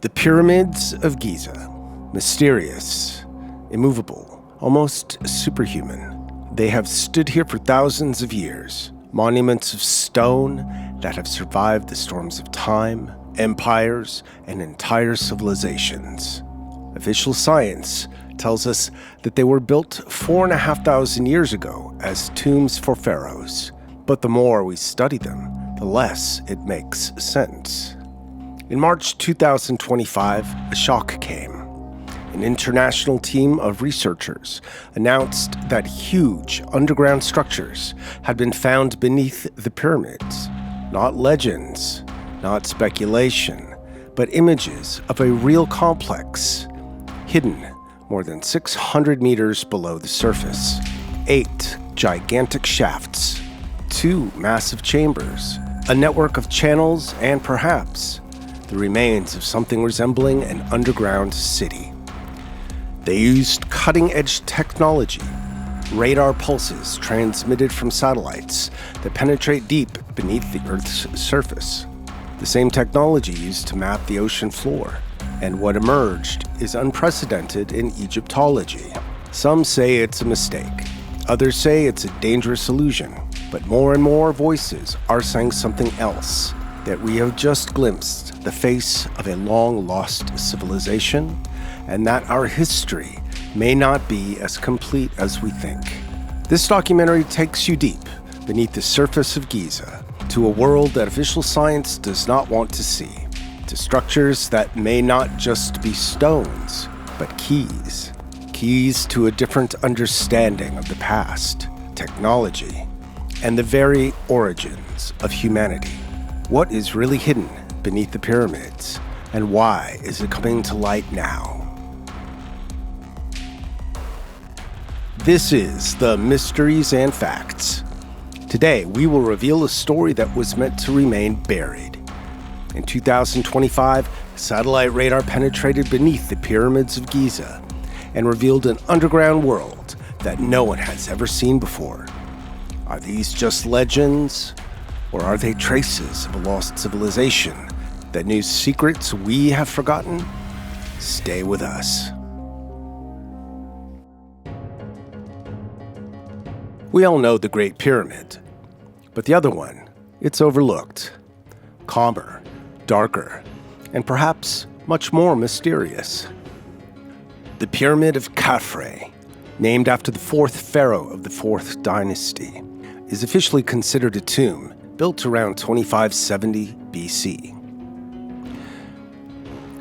The Pyramids of Giza. Mysterious, immovable, almost superhuman. They have stood here for thousands of years, monuments of stone that have survived the storms of time, empires, and entire civilizations. Official science tells us that they were built 4,500 years ago as tombs for pharaohs. But the more we study them, the less it makes sense. In March 2025, a shock came. An international team of researchers announced that huge underground structures had been found beneath the pyramids. Not legends, not speculation, but images of a real complex, hidden more than 600 meters below the surface. 8 gigantic shafts, 2 massive chambers, a network of channels, and perhaps the remains of something resembling an underground city. They used cutting-edge technology, radar pulses transmitted from satellites that penetrate deep beneath the Earth's surface. The same technology used to map the ocean floor, and what emerged is unprecedented in Egyptology. Some say it's a mistake, others say it's a dangerous illusion, but more and more voices are saying something else, that we have just glimpsed the face of a long-lost civilization, and that our history may not be as complete as we think. This documentary takes you deep beneath the surface of Giza, to a world that official science does not want to see, to structures that may not just be stones, but keys. Keys to a different understanding of the past, technology, and the very origins of humanity. What is really hidden beneath the pyramids, and why is it coming to light now? This is the Mysteries and Facts. Today, we will reveal a story that was meant to remain buried. In 2025, satellite radar penetrated beneath the pyramids of Giza and revealed an underground world that no one has ever seen before. Are these just legends? Or are they traces of a lost civilization that knew secrets we have forgotten? Stay with us. We all know the Great Pyramid, but the other one, it's overlooked. Calmer, darker, and perhaps much more mysterious. The Pyramid of Khafre, named after the 4th pharaoh of the 4th dynasty, is officially considered a tomb built around 2570 BC.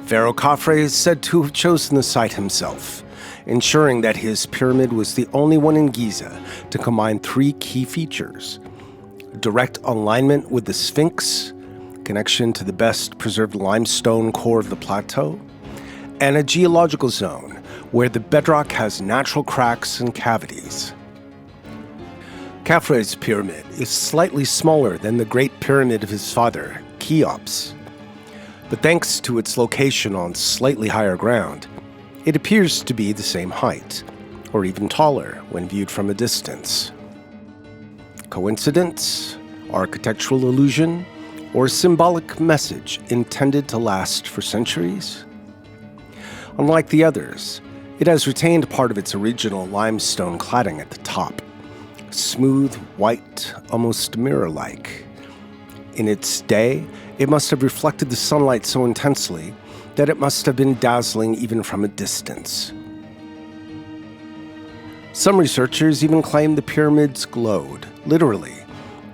Pharaoh Khafre is said to have chosen the site himself, ensuring that his pyramid was the only one in Giza to combine 3 key features: direct alignment with the Sphinx, connection to the best preserved limestone core of the plateau, and a geological zone where the bedrock has natural cracks and cavities. Khafre's pyramid is slightly smaller than the Great Pyramid of his father, Cheops. But thanks to its location on slightly higher ground, it appears to be the same height, or even taller when viewed from a distance. Coincidence? Architectural illusion? Or a symbolic message intended to last for centuries? Unlike the others, it has retained part of its original limestone cladding at the top. Smooth, white, almost mirror-like. In its day, it must have reflected the sunlight so intensely that it must have been dazzling even from a distance. Some researchers even claim the pyramids glowed, literally,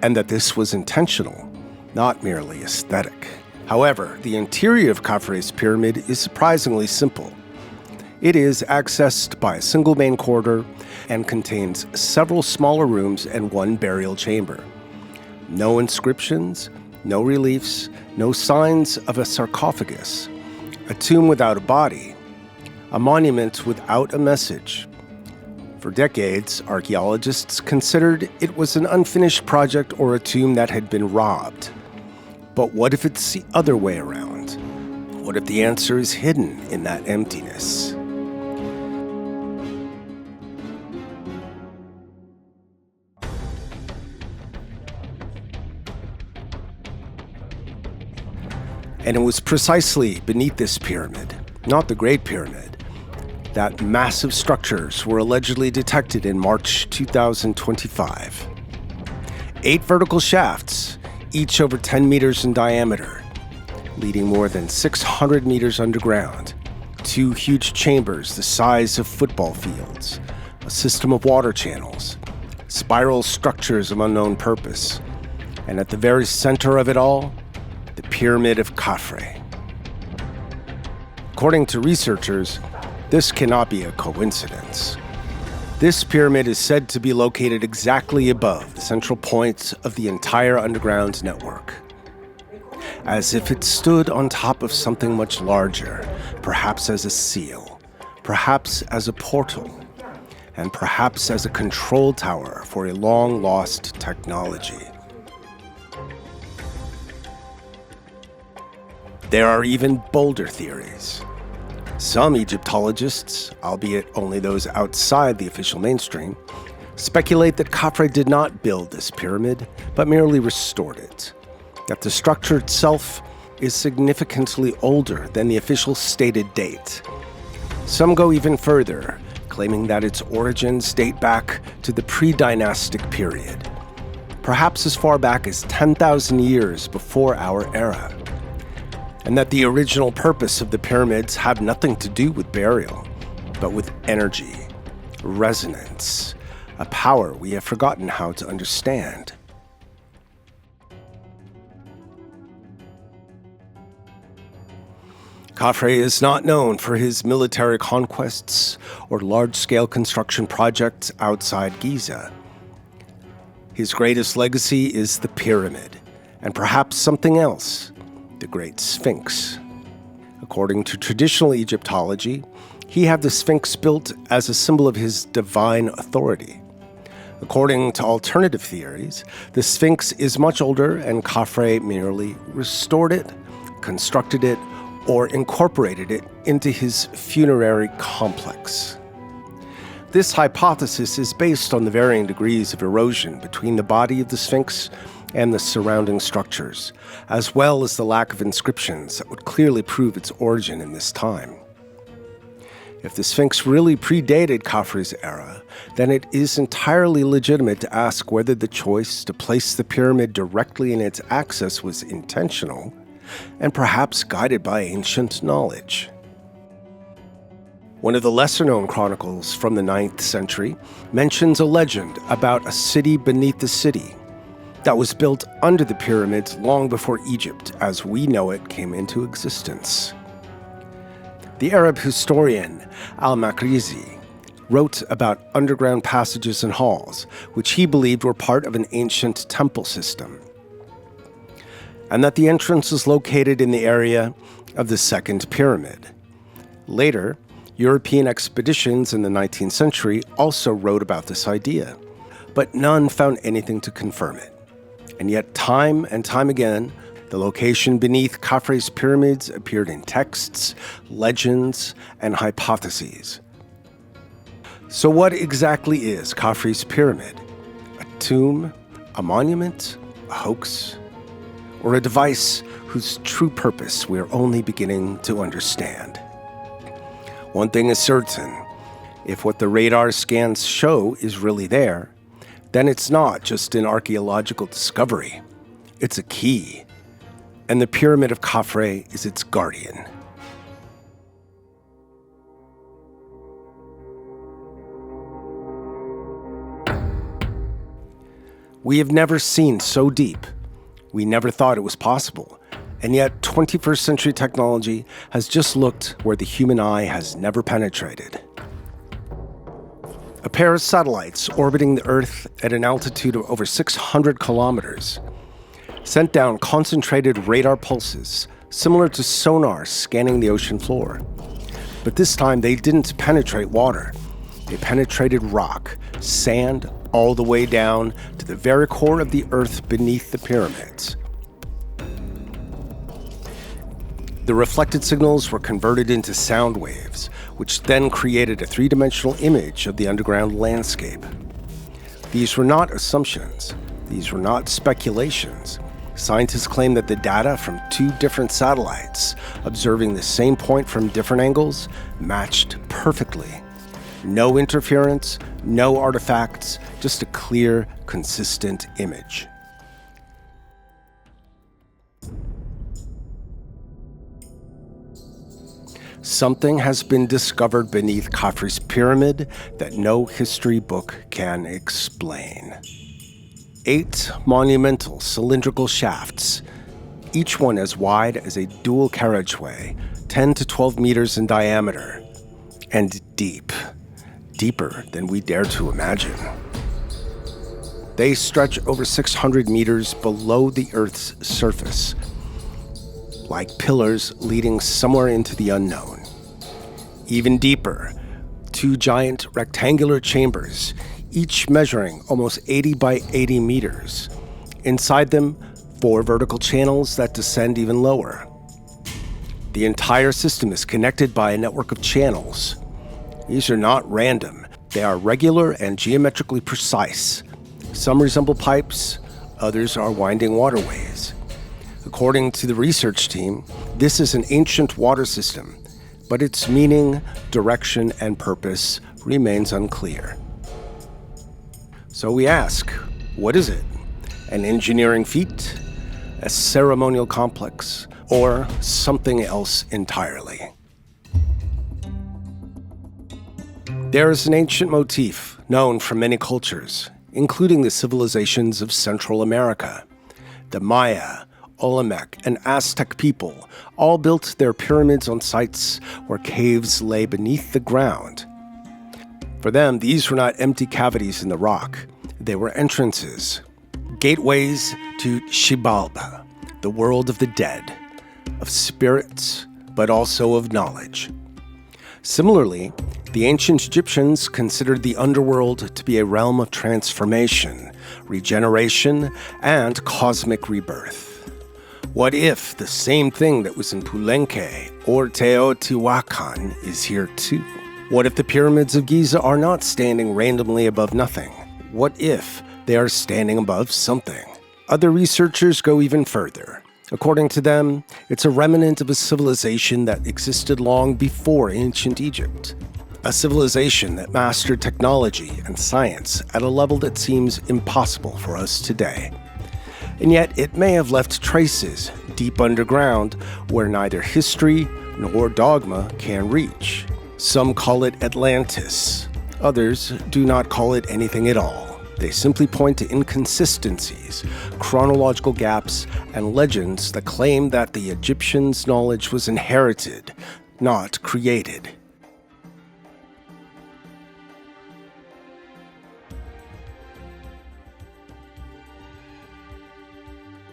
and that this was intentional, not merely aesthetic. However, the interior of Khafre's pyramid is surprisingly simple. It is accessed by a single main corridor and contains several smaller rooms and 1 burial chamber. No inscriptions, no reliefs, no signs of a sarcophagus, a tomb without a body, a monument without a message. For decades, archaeologists considered it was an unfinished project or a tomb that had been robbed. But what if it's the other way around? What if the answer is hidden in that emptiness? And it was precisely beneath this pyramid, not the Great Pyramid, that massive structures were allegedly detected in March 2025. 8 vertical shafts, each over 10 meters in diameter, leading more than 600 meters underground, 2 huge chambers the size of football fields, a system of water channels, spiral structures of unknown purpose, and at the very center of it all, the Pyramid of Khafre. According to researchers, this cannot be a coincidence. This pyramid is said to be located exactly above the central point of the entire underground network, as if it stood on top of something much larger, perhaps as a seal, perhaps as a portal, and perhaps as a control tower for a long-lost technology. There are even bolder theories. Some Egyptologists, albeit only those outside the official mainstream, speculate that Khafre did not build this pyramid, but merely restored it, that the structure itself is significantly older than the official stated date. Some go even further, claiming that its origins date back to the pre-dynastic period, perhaps as far back as 10,000 years before our era, and that the original purpose of the pyramids have nothing to do with burial, but with energy, resonance, a power we have forgotten how to understand. Khafre is not known for his military conquests or large-scale construction projects outside Giza. His greatest legacy is the pyramid, and perhaps something else, the Great Sphinx. According to traditional Egyptology, he had the Sphinx built as a symbol of his divine authority. According to alternative theories, the Sphinx is much older and Khafre merely restored it, constructed it, or incorporated it into his funerary complex. This hypothesis is based on the varying degrees of erosion between the body of the Sphinx and the surrounding structures, as well as the lack of inscriptions that would clearly prove its origin in this time. If the Sphinx really predated Khafre's era, then it is entirely legitimate to ask whether the choice to place the pyramid directly in its axis was intentional and perhaps guided by ancient knowledge. One of the lesser-known chronicles from the 9th century mentions a legend about a city beneath the city that was built under the pyramids long before Egypt as we know it came into existence. The Arab historian al-Makrizi wrote about underground passages and halls, which he believed were part of an ancient temple system, and that the entrance was located in the area of the second pyramid. Later, European expeditions in the 19th century also wrote about this idea, but none found anything to confirm it. And yet, time and time again, the location beneath Khafre's pyramids appeared in texts, legends, and hypotheses. So what exactly is Khafre's pyramid? A tomb? A monument? A hoax? Or a device whose true purpose we're only beginning to understand? One thing is certain: if what the radar scans show is really there, then it's not just an archaeological discovery. It's a key, and the Pyramid of Khafre is its guardian. We have never seen so deep. We never thought it was possible, and yet 21st century technology has just looked where the human eye has never penetrated. A pair of satellites orbiting the Earth at an altitude of over 600 kilometers sent down concentrated radar pulses similar to sonar scanning the ocean floor. But this time they didn't penetrate water. They penetrated rock, sand, all the way down to the very core of the Earth beneath the pyramids. The reflected signals were converted into sound waves, which then created a three-dimensional image of the underground landscape. These were not assumptions. These were not speculations. Scientists claim that the data from 2 different satellites observing the same point from different angles matched perfectly. No interference, no artifacts, just a clear, consistent image. Something has been discovered beneath Khafre's pyramid that no history book can explain. 8 monumental cylindrical shafts, each one as wide as a dual carriageway, 10 to 12 meters in diameter, and deep, deeper than we dare to imagine. They stretch over 600 meters below the Earth's surface, like pillars leading somewhere into the unknown. Even deeper, 2 giant rectangular chambers, each measuring almost 80 by 80 meters. Inside them, 4 vertical channels that descend even lower. The entire system is connected by a network of channels. These are not random. They are regular and geometrically precise. Some resemble pipes, others are winding waterways. According to the research team, this is an ancient water system, but its meaning, direction, and purpose remains unclear. So we ask, what is it? An engineering feat? A ceremonial complex? Or something else entirely? There is an ancient motif known from many cultures, including the civilizations of Central America. The Maya, Olmec, and Aztec people all built their pyramids on sites where caves lay beneath the ground. For them, these were not empty cavities in the rock. They were entrances, gateways to Xibalba, the world of the dead, of spirits, but also of knowledge. Similarly, the ancient Egyptians considered the underworld to be a realm of transformation, regeneration, and cosmic rebirth. What if the same thing that was in Palenque or Teotihuacan is here too? What if the pyramids of Giza are not standing randomly above nothing? What if they are standing above something? Other researchers go even further. According to them, it's a remnant of a civilization that existed long before ancient Egypt. A civilization that mastered technology and science at a level that seems impossible for us today. And yet it may have left traces deep underground where neither history nor dogma can reach. Some call it Atlantis. Others do not call it anything at all. They simply point to inconsistencies, chronological gaps, and legends that claim that the Egyptians' knowledge was inherited, not created.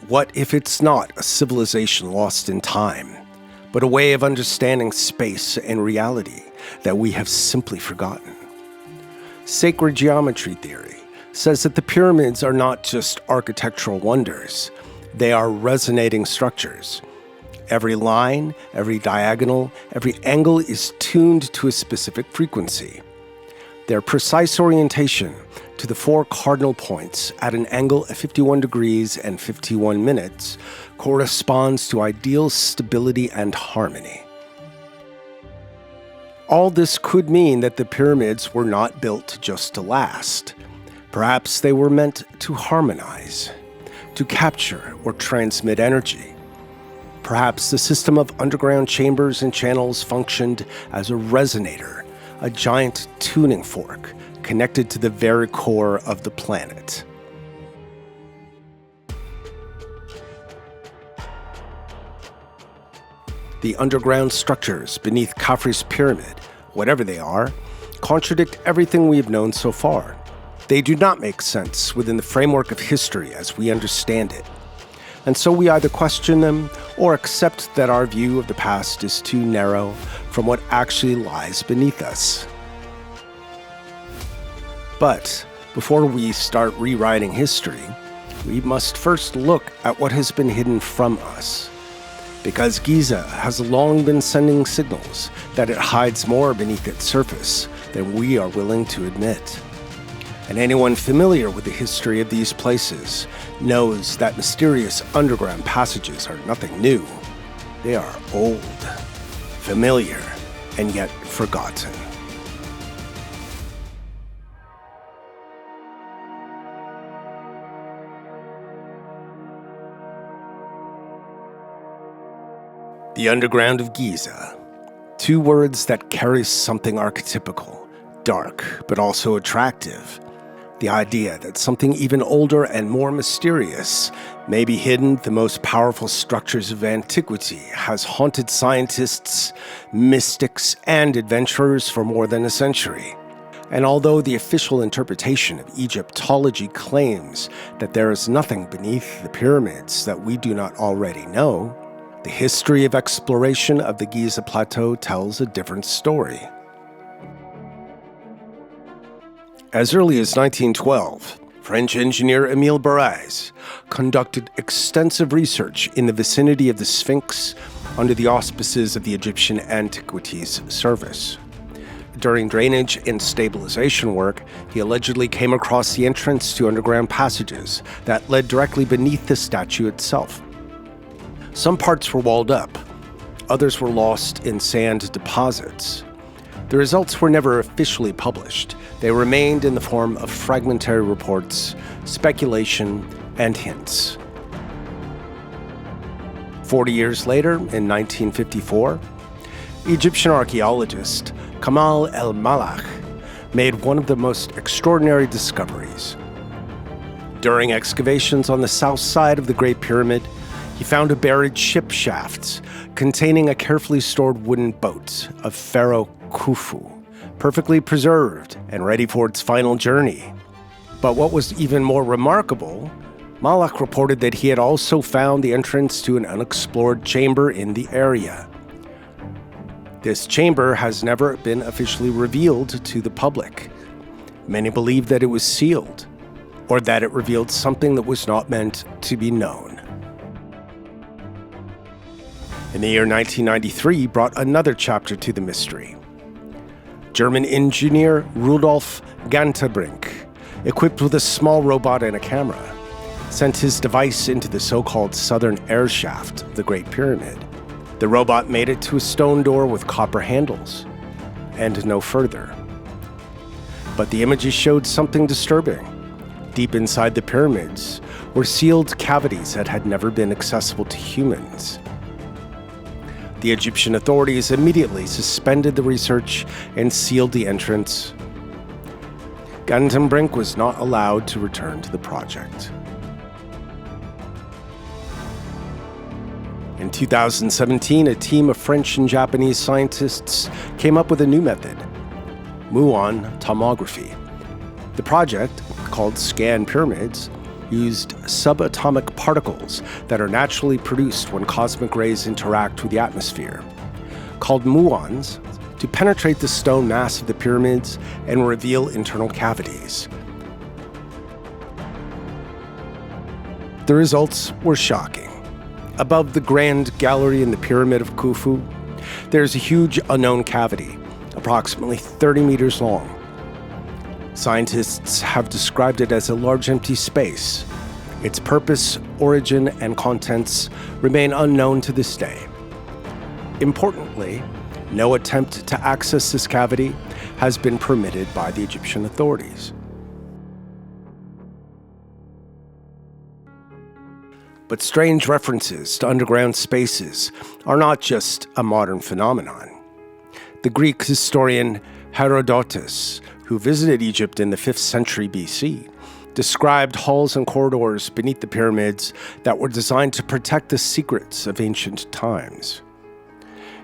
What if it's not a civilization lost in time, but a way of understanding space and reality that we have simply forgotten? Sacred geometry theory says that the pyramids are not just architectural wonders, they are resonating structures. Every line, every diagonal, every angle is tuned to a specific frequency. Their precise orientation to the 4 cardinal points at an angle of 51 degrees and 51 minutes corresponds to ideal stability and harmony. All this could mean that the pyramids were not built just to last. Perhaps they were meant to harmonize, to capture or transmit energy. Perhaps the system of underground chambers and channels functioned as a resonator, a giant tuning fork connected to the very core of the planet. The underground structures beneath Khafre's pyramid, whatever they are, contradict everything we have known so far. They do not make sense within the framework of history as we understand it. And so we either question them or accept that our view of the past is too narrow from what actually lies beneath us. But before we start rewriting history, we must first look at what has been hidden from us. Because Giza has long been sending signals that it hides more beneath its surface than we are willing to admit. And anyone familiar with the history of these places knows that mysterious underground passages are nothing new. They are old, familiar, and yet forgotten. The underground of Giza. Two words that carry something archetypical, dark, but also attractive. The idea that something even older and more mysterious may be hidden the most powerful structures of antiquity has haunted scientists, mystics, and adventurers for more than a century. And although the official interpretation of Egyptology claims that there is nothing beneath the pyramids that we do not already know, the history of exploration of the Giza Plateau tells a different story. As early as 1912, French engineer Émile Barrès conducted extensive research in the vicinity of the Sphinx under the auspices of the Egyptian Antiquities Service. During drainage and stabilization work, he allegedly came across the entrance to underground passages that led directly beneath the statue itself. Some parts were walled up, others were lost in sand deposits. The results were never officially published. They remained in the form of fragmentary reports, speculation, and hints. 40 years later, in 1954, Egyptian archaeologist Kamal el-Malakh made one of the most extraordinary discoveries. During excavations on the south side of the Great Pyramid, he found a buried ship shaft containing a carefully stored wooden boat of Pharaoh Khufu, perfectly preserved and ready for its final journey. But what was even more remarkable, Malakh reported that he had also found the entrance to an unexplored chamber in the area. This chamber has never been officially revealed to the public. Many believe that it was sealed, or that it revealed something that was not meant to be known. In the year 1993 brought another chapter to the mystery. German engineer Rudolf Gantenbrink, equipped with a small robot and a camera, sent his device into the so-called southern air shaft of the Great Pyramid. The robot made it to a stone door with copper handles, and no further. But the images showed something disturbing. Deep inside the pyramids were sealed cavities that had never been accessible to humans. The Egyptian authorities immediately suspended the research and sealed the entrance. Gantenbrink was not allowed to return to the project. In 2017, a team of French and Japanese scientists came up with a new method, muon tomography. The project, called Scan Pyramids, used subatomic particles that are naturally produced when cosmic rays interact with the atmosphere, called muons, to penetrate the stone mass of the pyramids and reveal internal cavities. The results were shocking. Above the grand gallery in the Pyramid of Khafre, there's a huge unknown cavity, approximately 30 meters long. Scientists have described it as a large empty space. Its purpose, origin, and contents remain unknown to this day. Importantly, no attempt to access this cavity has been permitted by the Egyptian authorities. But strange references to underground spaces are not just a modern phenomenon. The Greek historian Herodotus, who visited Egypt in the 5th century BC, described halls and corridors beneath the pyramids that were designed to protect the secrets of ancient times.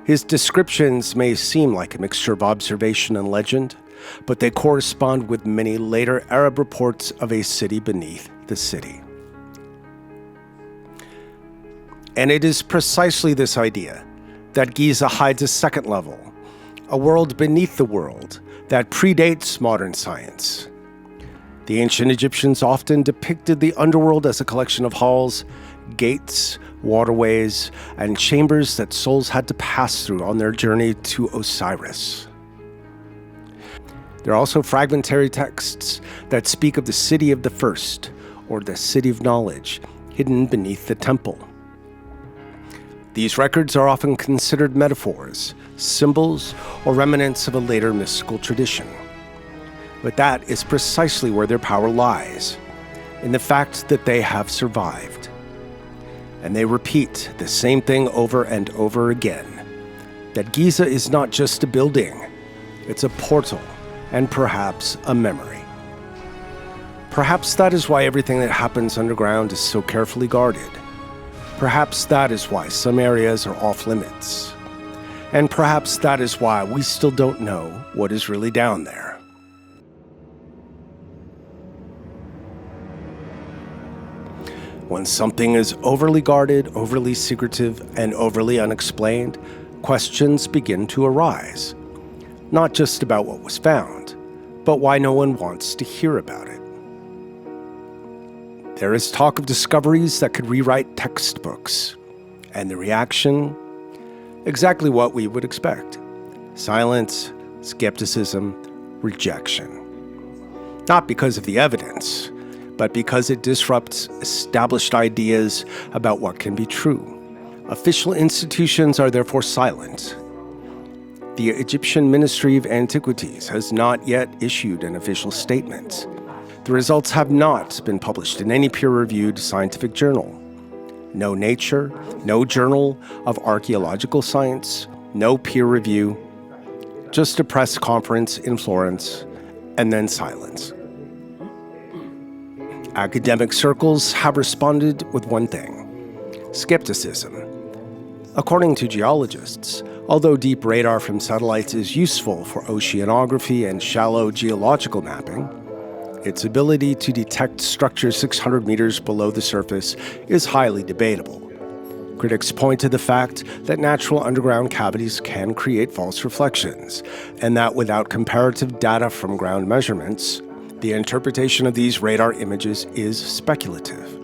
His descriptions may seem like a mixture of observation and legend, but they correspond with many later Arab reports of a city beneath the city. And it is precisely this idea that Giza hides a second level, a world beneath the world that predates modern science. The ancient Egyptians often depicted the underworld as a collection of halls, gates, waterways, and chambers that souls had to pass through on their journey to Osiris. There are also fragmentary texts that speak of the city of the first, or the city of knowledge, hidden beneath the temple. These records are often considered metaphors, symbols, or remnants of a later mystical tradition. But that is precisely where their power lies, in the fact that they have survived. And they repeat the same thing over and over again, that Giza is not just a building, it's a portal, and perhaps a memory. Perhaps that is why everything that happens underground is so carefully guarded. Perhaps that is why some areas are off limits. And perhaps that is why we still don't know what is really down there. When something is overly guarded, overly secretive, and overly unexplained, questions begin to arise. Not just about what was found, but why no one wants to hear about it. There is talk of discoveries that could rewrite textbooks, and the reaction? Exactly what we would expect. Silence, skepticism, rejection. Not because of the evidence, but because it disrupts established ideas about what can be true. Official institutions are therefore silent. The Egyptian Ministry of Antiquities has not yet issued an official statement. The results have not been published in any peer-reviewed scientific journal. No Nature, no Journal of Archaeological Science, no peer review, just a press conference in Florence, and then silence. Academic circles have responded with one thing: skepticism. According to geologists, although deep radar from satellites is useful for oceanography and shallow geological mapping, its ability to detect structures 600 meters below the surface is highly debatable. Critics point to the fact that natural underground cavities can create false reflections, and that without comparative data from ground measurements, the interpretation of these radar images is speculative.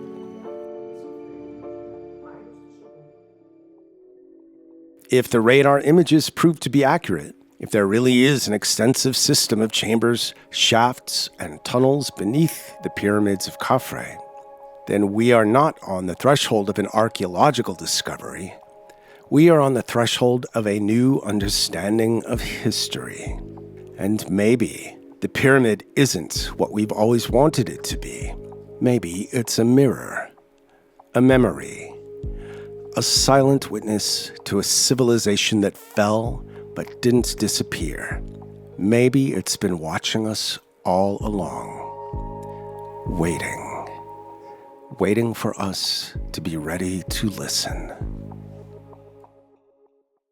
If the radar images prove to be accurate, if there really is an extensive system of chambers, shafts, and tunnels beneath the Pyramids of Khafre, then we are not on the threshold of an archaeological discovery. We are on the threshold of a new understanding of history. And maybe the pyramid isn't what we've always wanted it to be. Maybe it's a mirror, a memory, a silent witness to a civilization that fell but didn't disappear. Maybe it's been watching us all along, waiting for us to be ready to listen.